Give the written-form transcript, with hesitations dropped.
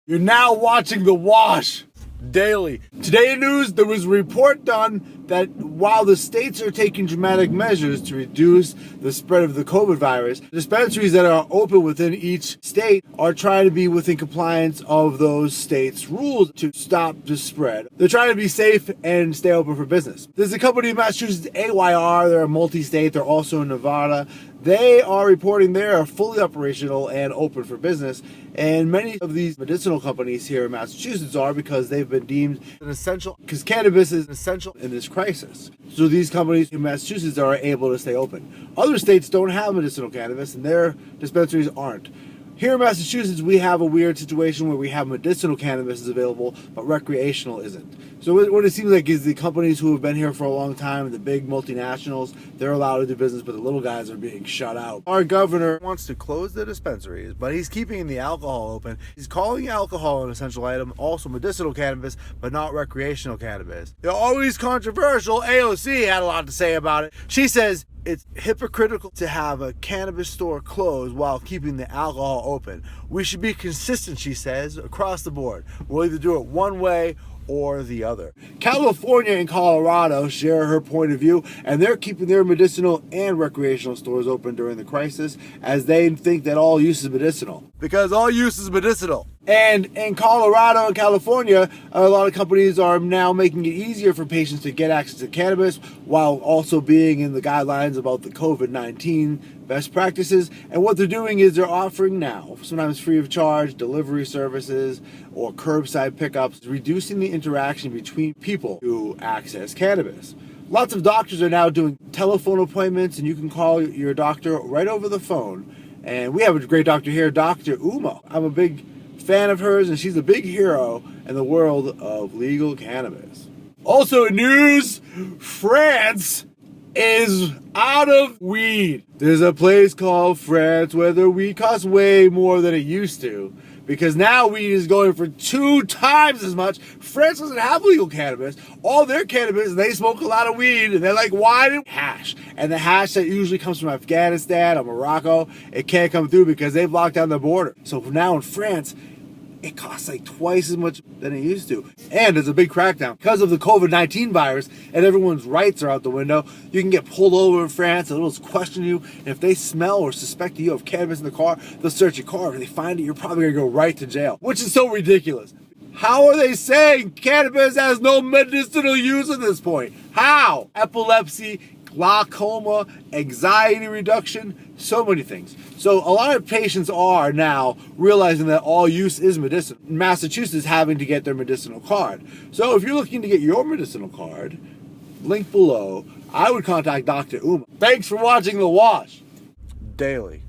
You're now watching The Wash Daily. Today in news, there was a report done that while the states are taking dramatic measures to reduce the spread of the COVID virus, dispensaries that are open within each state are trying to be within compliance of those states' rules to stop the spread. They're trying to be safe and stay open for business. There's a company in Massachusetts, AYR, they're a multi-state, they're also in Nevada. They are reporting they are fully operational and open for business. And many of these medicinal companies here in Massachusetts are because they've been deemed an essential, because cannabis is essential in this crisis. So these companies in Massachusetts are able to stay open. Other states don't have medicinal cannabis and their dispensaries aren't. Here in Massachusetts, we have a weird situation where we have medicinal cannabis is available, but recreational isn't. So what it seems like is the companies who have been here for a long time, the big multinationals, they're allowed to do business, but the little guys are being shut out. Our governor wants to close the dispensaries, but he's keeping the alcohol open. He's calling alcohol an essential item, also medicinal cannabis, but not recreational cannabis. They're always controversial. AOC had a lot to say about it. She says, it's hypocritical to have a cannabis store closed while keeping the alcohol open. We should be consistent, she says, across the board. We'll either do it one way or the other. California and Colorado share her point of view, and they're keeping their medicinal and recreational stores open during the crisis, as they think that all use is medicinal. Because all use is medicinal. And in Colorado and California, a lot of companies are now making it easier for patients to get access to cannabis while also being in the guidelines about the COVID-19 best practices. And what they're doing is they're offering now, sometimes free of charge, delivery services or curbside pickups, reducing the interaction between people who access cannabis. Lots of doctors are now doing telephone appointments, and you can call your doctor right over the phone. And we have a great doctor here, Dr. Uma. I'm a big fan of hers, and she's a big hero in the world of legal cannabis. Also in news, France is out of weed. There's a place called France where the weed costs way more than it used to, because now weed is going for 2 times as much. France doesn't have legal cannabis. All their cannabis, they smoke a lot of weed, and they're like, why do hash? And the hash that usually comes from Afghanistan or Morocco, it can't come through because they've locked down the border. So now in France, it costs like twice as much than it used to. And there's a big crackdown. Because of the COVID-19 virus and everyone's rights are out the window, you can get pulled over in France, and they'll question you. And if they smell or suspect that you have cannabis in the car, they'll search your car. If they find it, you're probably gonna go right to jail, which is so ridiculous. How are they saying cannabis has no medicinal use at this point? How? Epilepsy, glaucoma, anxiety reduction, so many things. So a lot of patients are now realizing that all use is medicinal. Massachusetts is having to get their medicinal card. So if you're looking to get your medicinal card, link below, I would contact Dr. Uma. Thanks for watching The Wash Daily.